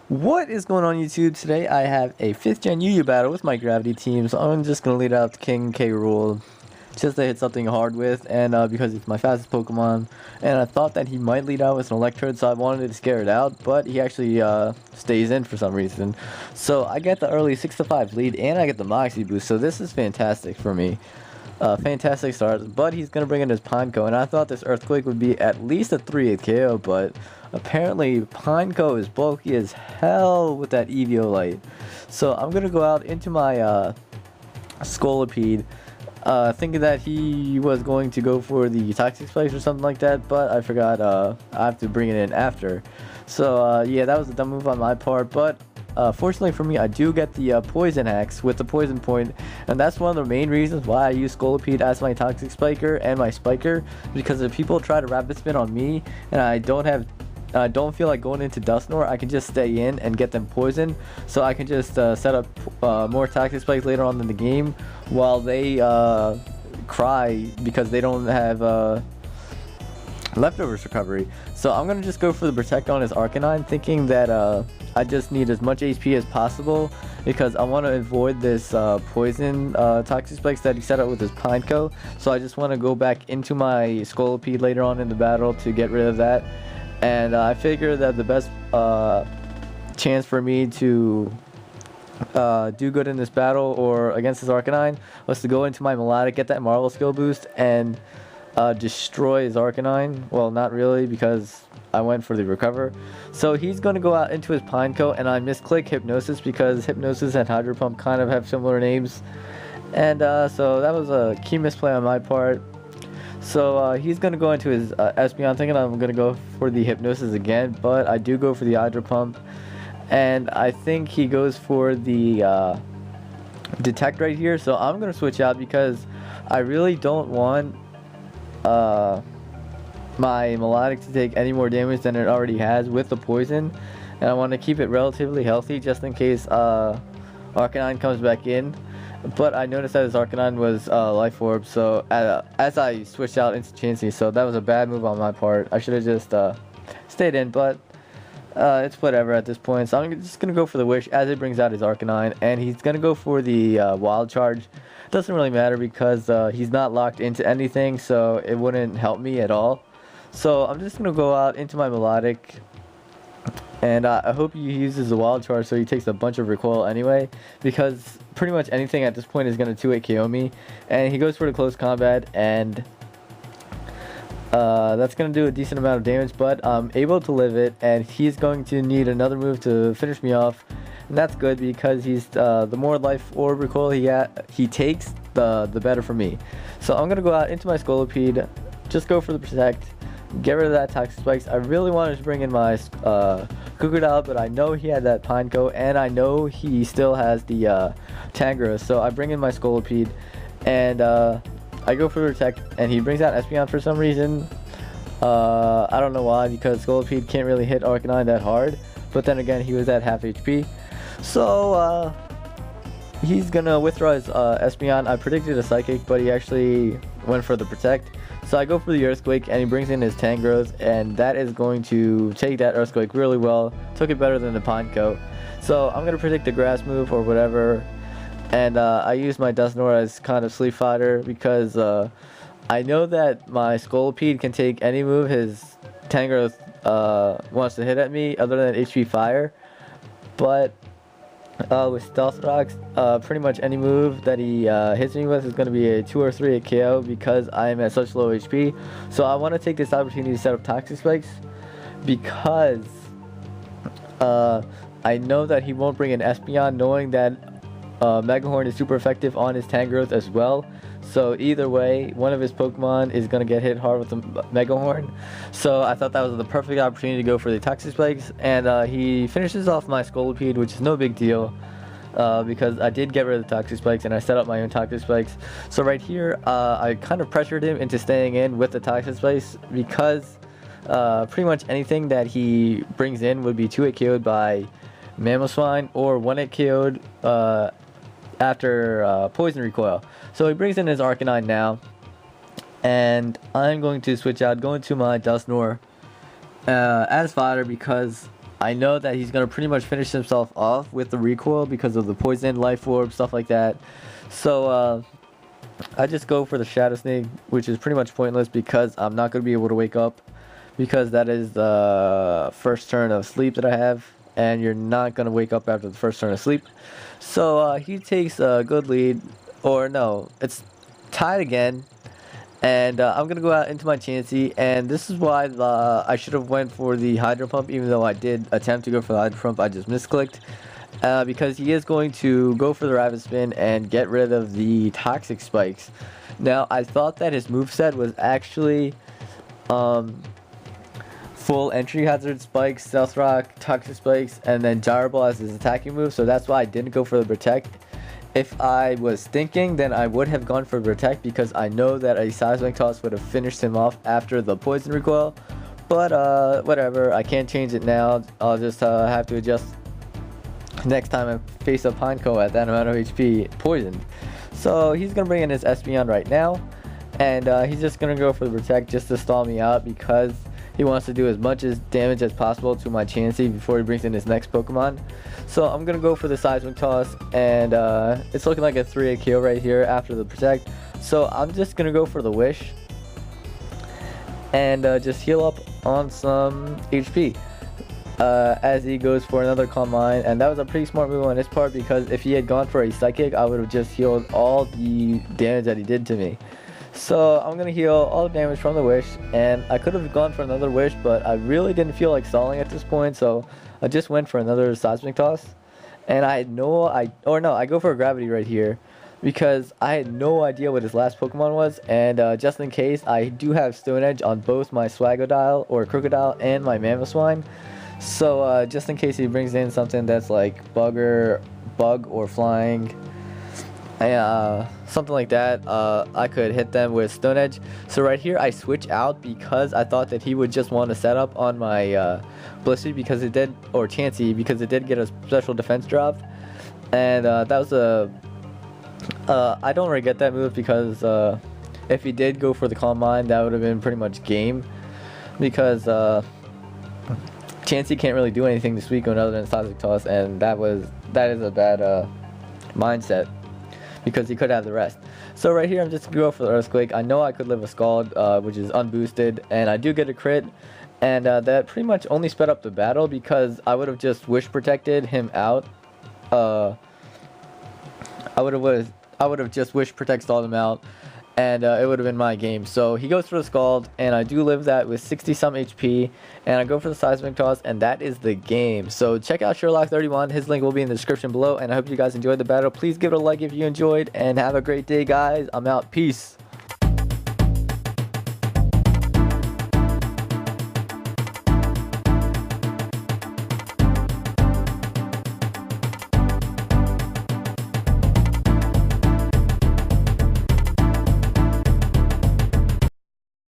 What is going on YouTube? Today I have a 5th gen Yu battle with my gravity team, so I'm just going to lead out the King K rule just to hit something hard with, and because it's my fastest Pokemon, and I thought that he might lead out with an Electrode, so I wanted to scare it out, but he actually stays in for some reason. So I get the early 6-5 lead, and I get the Moxie boost, so this is fantastic for me. Fantastic start, but he's going to bring in his PINECO, and I thought this Earthquake would be at least a 3-8 KO, but apparently PINECO is bulky as hell with that Eviolite. So I'm going to go out into my Scolipede, thinking that he was going to go for the Toxic Spikes or something like that, but I forgot I have to bring it in after. So yeah, that was a dumb move on my part, but fortunately for me, I do get the Poison Axe with the Poison Point, and that's one of the main reasons why I use Scolipede as my Toxic Spiker and my Spiker, because if people try to Rapid Spin on me and I don't feel like going into Dusknoir, I can just stay in and get them poisoned, so I can just set up more Toxic Spikes later on in the game while they cry because they don't have leftovers recovery. So I'm gonna just go for the Protect on his Arcanine, thinking that I just need as much HP as possible because I want to avoid this poison Toxic Spikes that he set up with his PINECO. So I just want to go back into my Scolipede later on in the battle to get rid of that. And I figure that the best chance for me to do good in this battle or against this Arcanine was to go into my Melodic, get that Marvel skill boost, and destroy his Arcanine. Well, not really, because I went for the Recover. So he's going to go out into his PINECO, and I misclick Hypnosis because Hypnosis and Hydro Pump kind of have similar names. And so that was a key misplay on my part. So he's going to go into his Espeon, thinking I'm going to go for the Hypnosis again, but I do go for the Hydro Pump. And I think he goes for the Detect right here, so I'm going to switch out because I really don't want my Melodic to take any more damage than it already has with the poison, and I want to keep it relatively healthy just in case Arcanine comes back in. But I noticed that his Arcanine was Life Orb, so as I switched out into Chansey, so that was a bad move on my part. I should have just stayed in, but it's whatever at this point. So I'm just going to go for the Wish as it brings out his Arcanine, and he's going to go for the Wild Charge. Doesn't really matter because he's not locked into anything, so it wouldn't help me at all. So I'm just going to go out into my Melodic, and I hope he uses the Wild Charge so he takes a bunch of recoil anyway, because pretty much anything at this point is going to 2-8 KO me. And he goes for the Close Combat, and that's going to do a decent amount of damage, but I'm able to live it, and he's going to need another move to finish me off. And that's good because he's the more Life Orb recoil he takes, the better for me. So I'm going to go out into my Scolipede, just go for the Protect, get rid of that Toxic Spikes. I really wanted to bring in my Crocodile, but I know he had that PINECO, and I know he still has the Tangrowth, so I bring in my Scolipede, and I go for the Protect, and he brings out Espeon for some reason. I don't know why, because Scolipede can't really hit Arcanine that hard, but then again, he was at half HP. So he's gonna withdraw his Espeon. I predicted a Psychic, but he actually went for the Protect. So I go for the Earthquake, and he brings in his Tangrowth, and that is going to take that Earthquake really well. Took it better than the PINECO. So I'm gonna predict the Grass move or whatever, and I use my Dusknoir as kind of Sleep Fighter because I know that my Scolipede can take any move his Tangrowth wants to hit at me other than HP Fire, but with Stealth Rocks, pretty much any move that he hits me with is going to be a 2 or 3 KO because I am at such low HP. So I want to take this opportunity to set up Toxic Spikes because I know that he won't bring an Espeon, knowing that Mega Horn is super effective on his Tangrowth as well. So either way, one of his Pokemon is going to get hit hard with the Mega Horn. So I thought that was the perfect opportunity to go for the Toxic Spikes. And he finishes off my Scolipede, which is no big deal. Because I did get rid of the Toxic Spikes and I set up my own Toxic Spikes. So right here, I kind of pressured him into staying in with the Toxic Spikes because pretty much anything that he brings in would be 2-8 KO'd by Mamoswine or 1-8 KO'd after Poison Recoil. So he brings in his Arcanine now, and I'm going to switch out, go into my Dusknoir as fodder because I know that he's gonna pretty much finish himself off with the recoil because of the poison, life orb, stuff like that. So I just go for the Shadow Snake, which is pretty much pointless because I'm not gonna be able to wake up, because that is the first turn of sleep that I have, and you're not gonna wake up after the first turn of sleep. So he takes a good lead, or no, it's tied again. And I'm gonna go out into my Chansey, and this is why I should have went for the Hydro Pump, even though I did attempt to go for the Hydro Pump. I just misclicked, because he is going to go for the Rapid Spin and get rid of the Toxic Spikes. Now, I thought that his moveset was actually full Entry Hazard Spikes, Stealth Rock, Toxic Spikes, and then Gyro Ball as his attacking move, so that's why I didn't go for the Protect. If I was thinking, then I would have gone for Protect, because I know that a Seismic Toss would have finished him off after the Poison Recoil. But whatever, I can't change it now. I'll just have to adjust next time I face a PINECO at that amount of HP poisoned. So he's going to bring in his Espeon right now, and he's just going to go for the Protect just to stall me out, because he wants to do as much damage as possible to my Chansey before he brings in his next Pokemon. So I'm going to go for the Seismic Toss, and it's looking like a 3-8 KO right here after the Protect. So I'm just going to go for the Wish, and just heal up on some HP as he goes for another Calm Mind. And that was a pretty smart move on his part, because if he had gone for a Psychic, I would have just healed all the damage that he did to me. So I'm going to heal all the damage from the Wish, and I could have gone for another Wish, but I really didn't feel like stalling at this point, so I just went for another Seismic Toss. And I go for a Gravity right here, because I had no idea what his last Pokemon was, and just in case, I do have Stone Edge on both my Swagodile or Crocodile and my Mamoswine. So just in case he brings in something that's like Bug or Flying, something like that, I could hit them with Stone Edge. So right here I switch out, because I thought that he would just want to set up on my Blissey, because it did, or Chansey, because it did get a special defense drop. And that was I don't regret that move, because if he did go for the Calm Mind, that would have been pretty much game, because Chansey can't really do anything this week other than Seismic Toss, and that is a bad mindset, because he could have the rest. So right here I'm just gonna go for the Earthquake. I know I could live a Scald, which is unboosted, and I do get a crit, and that pretty much only sped up the battle, because I would have just Wish Protected him out. I would have just Wish Protect stalled him out, and it would have been my game. So he goes for the Scald, and I do live that with 60 some HP, and I go for the Seismic Toss, and that is the game. So check out Sherlock31. His link will be in the description below, and I hope you guys enjoyed the battle. Please give it a like if you enjoyed, and have a great day, guys. I'm out. Peace.